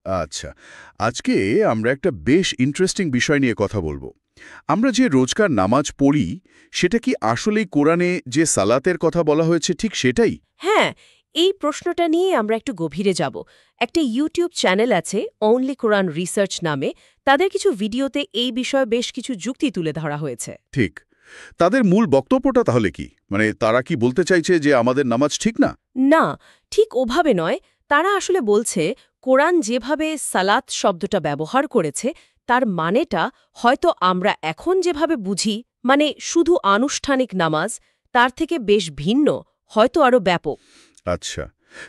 আচ্ছা, আজকে আমরা একটা বেশ ইন্টারেস্টিং বিষয় নিয়ে কথা বলবো। আমরা যে রোজকার নামাজ পড়ি, সেটা কি আসলেই কোরআনে যে সালাতের কথা বলা হয়েছে ঠিক সেটাই? হ্যাঁ, এই প্রশ্নটা নিয়ে আমরা একটু গভীরে যাব। একটা ইউটিউব চ্যানেল আছে অনলি কোরআন রিসার্চ নামে। তাদের কিছু ভিডিওতে এই বিষয়ে বেশ কিছু যুক্তি তুলে ধরা হয়েছে। ঠিক। তাদের মূল বক্তব্যটা তাহলে কি? মানে তারা কি বলতে চাইছে যে আমাদের নামাজ ঠিক না? না, ঠিক ওভাবে নয়। তারা আসলে বলছে কোরআন যেভাবে সালাত শব্দটা ব্যবহার করেছে তার মানেটা হয়তো আমরা এখন যেভাবে বুঝি, মানে শুধু আনুষ্ঠানিক নামাজ, তার থেকে বেশ ভিন্ন, হয়তো আরও ব্যাপক। আচ্ছা,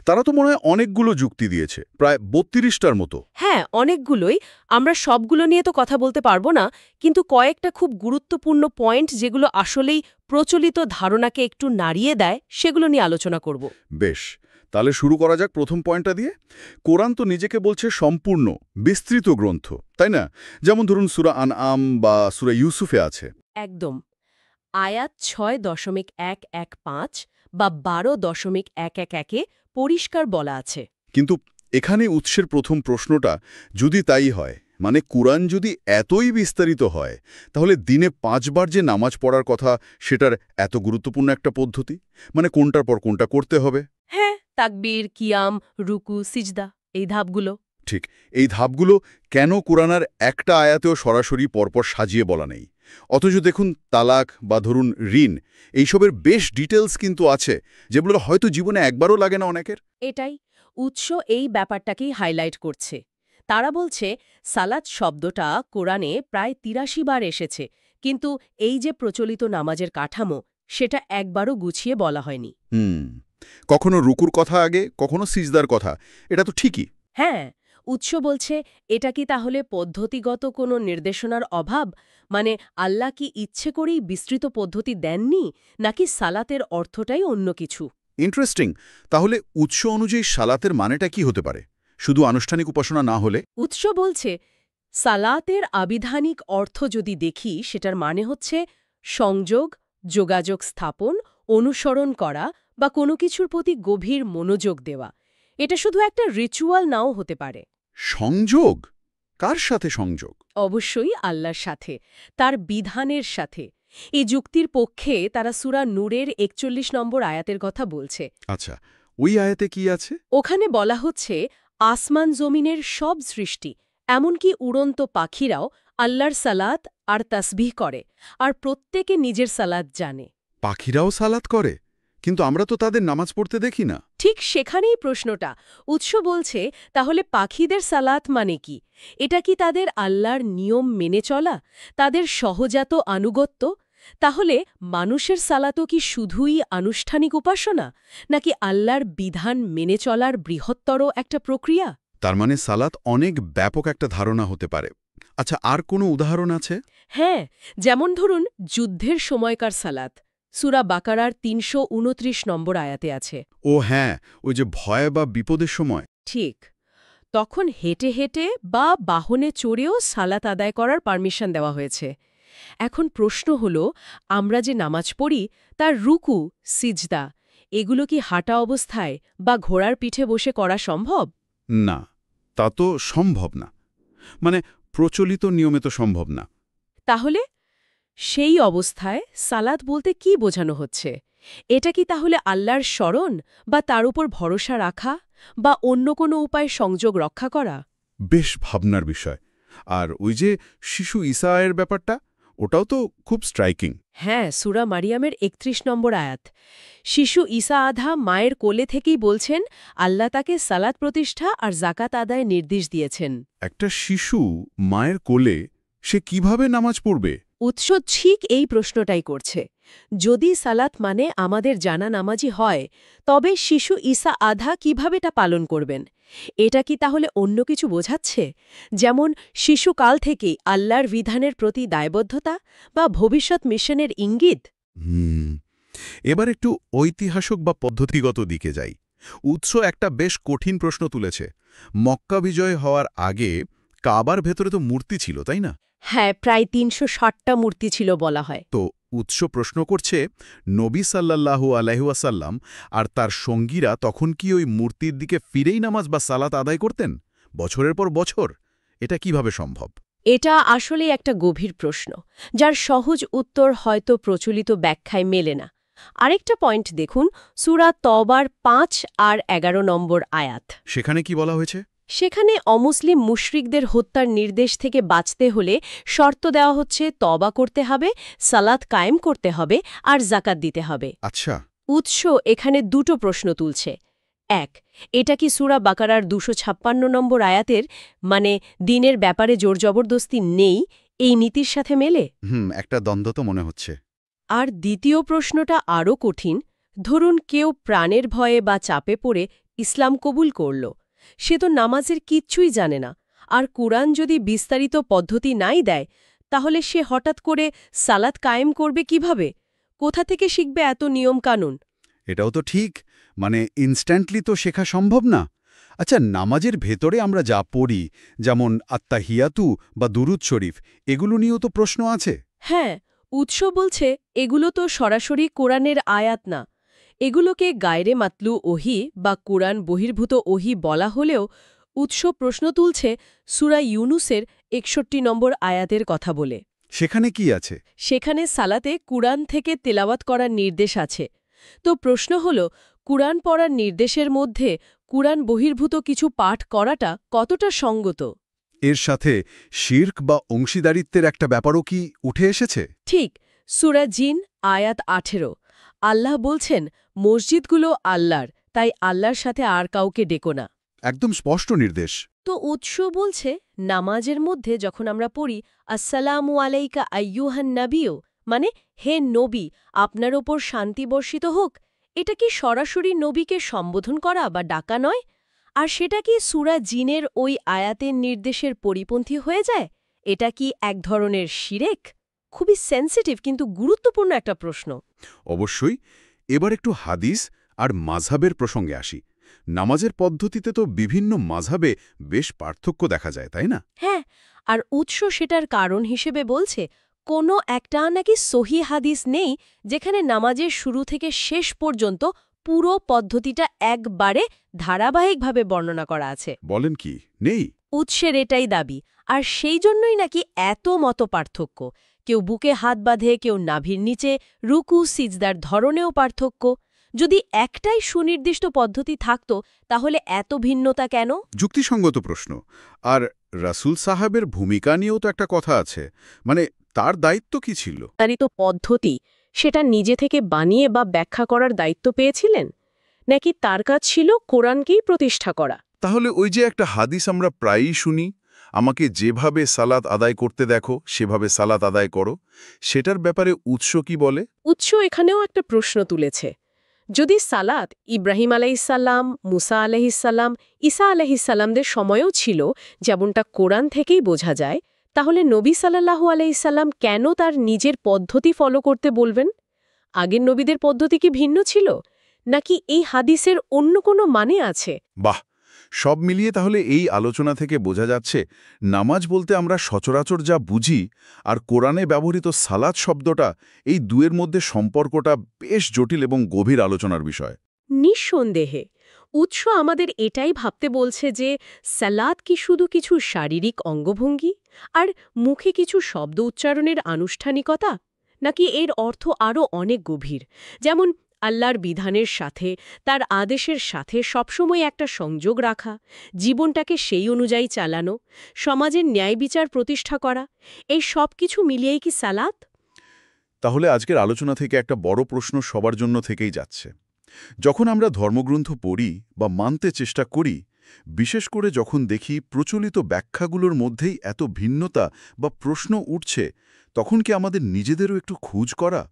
তারা তো মনে হয় অনেকগুলো যুক্তি দিয়েছে, প্রায় ৩২টার মতো। হ্যাঁ, অনেকগুলোই। আমরা সবগুলো নিয়ে তো কথা বলতে পারবো না, কিন্তু কয়েকটা খুব গুরুত্বপূর্ণ পয়েন্ট যেগুলো আসলেই প্রচলিত ধারণাকে একটু নাড়িয়ে দেয়, সেগুলো নিয়ে আলোচনা করব। বেশ, তাহলে শুরু করা যাক প্রথম পয়েন্টটা দিয়ে। কোরআন তো নিজেকে বলছে সম্পূর্ণ, বিস্তৃত গ্রন্থ, তাই না? যেমন ধরুন সূরা আনআম বা সূরা ইউসুফে আছে। একদম। আয়াত ৬.১১৫ বা ১২.১১১-এ পরিষ্কার বলা আছে। কিন্তু এখানে উৎসের প্রথম প্রশ্নটা, যদি তাই হয়, মানে কোরআন যদি এতই বিস্তারিত হয়, তাহলে দিনে ৫ বার যে নামাজ পড়ার কথা, সেটার এত গুরুত্বপূর্ণ একটা পদ্ধতি, মানে কোনটার পর কোনটা করতে হবে? হ্যাঁ, তাকবীর, কিয়াম, রুকু, সিজদা, এই ধাপগুলো। ঠিক, এই ধাপগুলো কেন কোরআনের একটা আয়াতেও সরাসরি পরপর সাজিয়ে বলা নেই? অথচ দেখুন তালাক বা ধরুন ঋণ, এইসবের বেশ ডিটেলস কিন্তু আছে, যেগুলো হয়তো জীবনে একবারও লাগে না অনেকের। এটাই উৎস এই ব্যাপারটাকেই হাইলাইট করছে। তারা বলছে সালাত শব্দটা কোরআনে প্রায় ৮৩ বার এসেছে, কিন্তু এই যে প্রচলিত নামাজের কাঠামো, সেটা একবারও গুছিয়ে বলা হয়নি। হুম, কখনো রুকুর কথা আগে, কখনো সিজদার কথা, এটা তো ঠিকই। হ্যাঁ, উৎস বলছে এটা কি তাহলে পদ্ধতিগত কোনো নির্দেশনার অভাব? মানে আল্লাহ কি ইচ্ছে করেই বিস্তৃত পদ্ধতি দেননি, নাকি সালাতের অর্থটাই অন্য কিছু? ইন্টারেস্টিং। তাহলে উৎস অনুযায়ী সালাতের মানেটা কি হতে পারে, শুধু আনুষ্ঠানিক উপাসনা না হলে? উৎস বলছে সালাতের আবিধানিক অর্থ যদি দেখি, সেটার মানে হচ্ছে সংযোগ, যোগাযোগ স্থাপন, অনুসরণ করা বা কোনো কিছুর প্রতি গভীর মনোযোগ দেওয়া। এটা শুধু একটা রিচুয়াল নাও হতে পারে। সংযোগ? কার সাথে সংযোগ? অবশ্যই আল্লাহর সাথে, তার বিধানের সাথে। এই যুক্তির পক্ষে তারা সূরা নূরের ৪১ নম্বর আয়াতের কথা বলছে। আচ্ছা, ওই আয়াতে কি আছে? ওখানে বলা হচ্ছে আসমান জমিনের সব সৃষ্টি, এমনকি উড়ন্ত পাখিরাও আল্লাহর সালাত আর তাসবিহ করে, আর প্রত্যেকে নিজের সালাত জানে। পাখিরাও সালাত করে, কিন্তু আমরা তো তাদের নামাজ পড়তে দেখি না। ঠিক সেখানেই প্রশ্নটা। উৎস বলছে তাহলে পাখিদের সালাত মানে কি? এটা কি তাদের আল্লাহর নিয়ম মেনে চলা, তাদের সহজাত আনুগত্য? তাহলে মানুষের সালাতও কি শুধুই আনুষ্ঠানিক উপাসনা, নাকি আল্লাহর বিধান মেনে চলার বৃহত্তর একটা প্রক্রিয়া? তার মানে সালাত অনেক ব্যাপক একটা ধারণা হতে পারে। আচ্ছা, আর কোনো উদাহরণ আছে? হ্যাঁ, যেমন ধরুন যুদ্ধের সময়কার সালাত, সূরা বাকারার ৩২৯ নম্বর আয়াতে আছে। ও হ্যাঁ, ওই যে ভয় বা বিপদের সময়। ঠিক, তখন হেঁটে হেঁটে বা বাহনে চড়েও সালাত আদায় করার পারমিশন দেওয়া হয়েছে। এখন প্রশ্ন হল, আমরা যে নামাজ পড়ি তার রুকু, সিজদা, এগুলো কি হাঁটা অবস্থায় বা ঘোড়ার পিঠে বসে করা সম্ভব? না, তা তো সম্ভব না। মানে প্রচলিত নিয়মে তো সম্ভব না। তাহলে সেই অবস্থায় সালাত বলতে কি বোঝানো হচ্ছে? এটা কি তাহলে আল্লাহর শরণ, বা তার উপর ভরসা রাখা, বা অন্য কোনো উপায়ে সংযোগ রক্ষা করা? বেশ ভাবনার বিষয়। আর ওই যে শিশু ঈসায়ের ব্যাপারটা, ওটাও তো খুব স্ট্রাইকিং। হ্যাঁ, সূরা মারিয়ামের ৩১ নম্বর আয়াত। শিশু ঈসা আধা মায়ের কোলে থেকেই বলছেন আল্লাহ তাকে সালাত প্রতিষ্ঠা আর জাকাত আদায় নির্দেশ দিয়েছেন। একটা শিশু মায়ের কোলে, সে কিভাবে নামাজ পড়বে? উৎস ঠিক এই প্রশ্নটাই করছে। যদি সালাত মানে আমাদের জানা নামাজি হয়, তবে শিশু ঈসা আধা কিভাবে তা পালন করবেন? এটা কি তাহলে অন্য কিছু বোঝাচ্ছে, যেমন শিশুকাল থেকেই আল্লাহর বিধানের প্রতি দায়বদ্ধতা বা ভবিষ্যৎ মিশনের ইঙ্গিত? হুম, এবার একটু ঐতিহাসিক বা পদ্ধতিগত দিকে যাই। উৎস একটা বেশ কঠিন প্রশ্ন তুলেছে। মক্কা বিজয় হওয়ার আগে কাবার ভেতরে তো মূর্তি ছিল, তাই না? হ্যাঁ, প্রায় ৩৬০টা মূর্তি ছিল বলা হয়। তো উৎস প্রশ্ন করছে, নবী সাল্লাল্লাহু আলাইহি ওয়াসাল্লাম আর তার সঙ্গীরা তখন কি ওই মূর্তির দিকে ফিরেই নামাজ বা সালাত আদায় করতেন? বছরের পর বছর? এটা কিভাবে সম্ভব? এটা আসলে একটা গভীর প্রশ্ন, যার সহজ উত্তর হয়তো প্রচলিত ব্যাখ্যায় মেলে না। আরেকটা পয়েন্ট দেখুন, সূরা তওবার ৫ আর ১১ নম্বর আয়াত। সেখানে কি বলা হয়েছে? সেখানে অমুসলিম মুশরিকদের হত্যার নির্দেশ থেকে বাঁচতে হলে শর্ত দেওয়া হচ্ছে তওবা করতে হবে, সালাত কায়েম করতে হবে আর যাকাত দিতে হবে। আচ্ছা। উৎস এখানে দুটো প্রশ্ন তুলছে। এক, এটা কি সূরা বাকারার ২৫৬ নম্বর আয়াতের, মানে দিনের ব্যাপারে জোর জবরদস্তি নেই, এই নীতির সাথে মেলে? একটা দ্বন্দ্ব তো মনে হচ্ছে। আর দ্বিতীয় প্রশ্নটা আরও কঠিন। ধরুন কেউ প্রাণের ভয়ে বা চাপে পড়ে ইসলাম কবুল করল। সে তো নামাজের কিচ্ছুই জানে না, আর কুরআন যদি বিস্তারিত পদ্ধতি নাই দেয়, তাহলে সে হঠাৎ করে সালাত কায়েম করবে কিভাবে? কোথা থেকে শিখবে এত নিয়ম কানুন? এটাও তো ঠিক, মানে ইনস্ট্যান্টলি তো শেখা সম্ভব না। আচ্ছা, নামাজের ভেতরে আমরা যা পড়ি, যেমন আত্তাহিয়াতু বা দুরুদ শরীফ, এগুলো নিয়েও তো প্রশ্ন আছে। হ্যাঁ, উৎস বলছে এগুলো তো সরাসরি কোরআনের আয়াত না। এগুলোকে গায়রে মাতলু ওহি বা কোরআন বহির্ভূত ওহি বলা হলেও উৎস প্রশ্ন তুলছে সূরা ইউনুসের ৬১ নম্বর আয়াতের কথা বলে। সেখানে কি আছে? সেখানে সালাতে কুরআন থেকে তেলাওয়াত করার নির্দেশ আছে। তো প্রশ্ন হল, কুরআন পড়ার নির্দেশের মধ্যে কুরআন বহির্ভূত কিছু পাঠ করাটা কতটা সঙ্গত? এর সাথে শির্ক বা অংশীদারিত্বের একটা ব্যাপারও কি উঠে এসেছে? ঠিক, সূরা জিন আয়াত ১৮। আল্লাহ বলছেন, মসজিদগুলো আল্লাহর, তাই আল্লাহর সাথে আর কাউকে ডেকো না। একদম স্পষ্ট নির্দেশ। তো উৎস বলছে নামাজের মধ্যে যখন আমরা পড়ি আসসালামু আলাইকা আইয়ুহান নাবিয়্যু, মানে হে নবী, আপনার ওপর শান্তি বর্ষিত হোক, এটা কি সরাসরি নবীকে সম্বোধন করা বা ডাকা নয়? আর সেটা কি সূরা জিনের ওই আয়াতের নির্দেশের পরিপন্থী হয়ে যায়? এটা কি এক ধরনের শিরেক? খুবই সেন্সিটিভ কিন্তু গুরুত্বপূর্ণ একটা প্রশ্ন। অবশ্যই। এবার একটু হাদিস আর মাযহাবের প্রসঙ্গে আসি। নামাজের পদ্ধতিতে তো বিভিন্ন মাযহাবে বেশ পার্থক্য দেখা যায়, তাই না? হ্যাঁ, আর উৎস সেটার কারণ হিসেবে বলছে কোনো একটা নাকি সহি হাদিস নেই যেখানে নামাজের শুরু থেকে শেষ পর্যন্ত পুরো পদ্ধতিটা একবারে ধারাবাহিকভাবে বর্ণনা করা আছে। বলেন কি, নেই? উৎসের এটাই দাবি, আর সেই জন্যই নাকি এত মত পার্থক্য। কেউ বুকে হাত বাঁধে, কেউ নাভির নিচে, রুকু সিজদার ধরনেও পার্থক্য। যদি একটাই সুনির্দিষ্ট পদ্ধতি থাকত, তাহলে এত ভিন্নতা কেন? যুক্তিসঙ্গত প্রশ্ন। আর রাসূল সাহাবের ভূমিকা নিয়েও তো একটা কথা আছে, মানে তার দায়িত্ব কি ছিল? তারই তো পদ্ধতি, সেটা নিজে থেকে বানিয়ে বা ব্যাখ্যা করার দায়িত্ব পেয়েছিলেন, নাকি তার কাজ ছিল কোরআনকেই প্রতিষ্ঠা করা? তাহলে ওই যে একটা হাদিস আমরা প্রায়ই শুনি, আমাকে যেভাবে সালাত আদায় করতে দেখো সেভাবে সালাত আদায় করো, সেটার ব্যাপারে উৎস কি বলে? উৎস এখানেও একটা প্রশ্ন তুলেছে। যদি সালাত ইব্রাহিম আলাইসাল্লাম, মুসা আলাইসাল্লাম, ঈসা আলাইসাল্লামদের সময়েও ছিল, যেমনটা কোরআন থেকেই বোঝা যায়, তাহলে নবী সাল্লাল্লাহু আলাইসাল্লাম কেন তার নিজের পদ্ধতি ফলো করতে বলবেন? আগের নবীদের পদ্ধতি কি ভিন্ন ছিল, নাকি এই হাদিসের অন্য কোনো মানে আছে? বাহ, সব মিলিয়ে তাহলে এই আলোচনা থেকে বোঝা যাচ্ছে নামাজ বলতে আমরা সচরাচর যা বুঝি আর কোরআনে ব্যবহৃত সালাত শব্দটা, এই দুয়ের মধ্যে সম্পর্কটা বেশ জটিল এবং গভীর আলোচনার বিষয়। নিঃসন্দেহে উৎস আমাদের এটাই ভাবতে বলছে যে সালাত কি শুধু কিছু শারীরিক অঙ্গভঙ্গি আর মুখে কিছু শব্দ উচ্চারণের আনুষ্ঠানিকতা, নাকি এর অর্থ আরও অনেক গভীর, যেমন আল্লাহর বিধানের সাথে, তার আদেশের সাথে সবসময় একটা সংযোগ রাখা, জীবনটাকে সেই অনুযায়ী চালানো, সমাজের ন্যায় বিচার প্রতিষ্ঠা করা, এই সব কিছু মিলিয়েই কি সালাত? তাহলে আজকের আলোচনা থেকে একটা বড় প্রশ্ন সবার জন্য থেকেই যাচ্ছে। যখন আমরা ধর্মগ্রন্থ পড়ি বা মানতে চেষ্টা করি, বিশেষ করে যখন দেখি প্রচলিত ব্যাখ্যাগুলোর মধ্যেই এত ভিন্নতা বা প্রশ্ন উঠছে, তখন কি আমাদের নিজেদেরও একটু খোঁজ করা,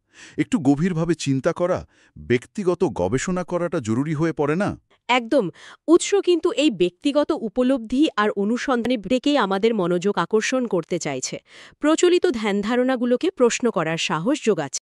একটু গভীরভাবে চিন্তা করা, ব্যক্তিগত গবেষণা করাটা জরুরি হয়ে পড়ে না? একদম। উৎস কিন্তু এই ব্যক্তিগত উপলব্ধি আর অনুসন্ধানের দিকেই আমাদের মনোযোগ আকর্ষণ করতে চাইছে, প্রচলিত ধ্যানধারণাগুলোকে প্রশ্ন করার সাহস যোগাচ্ছে।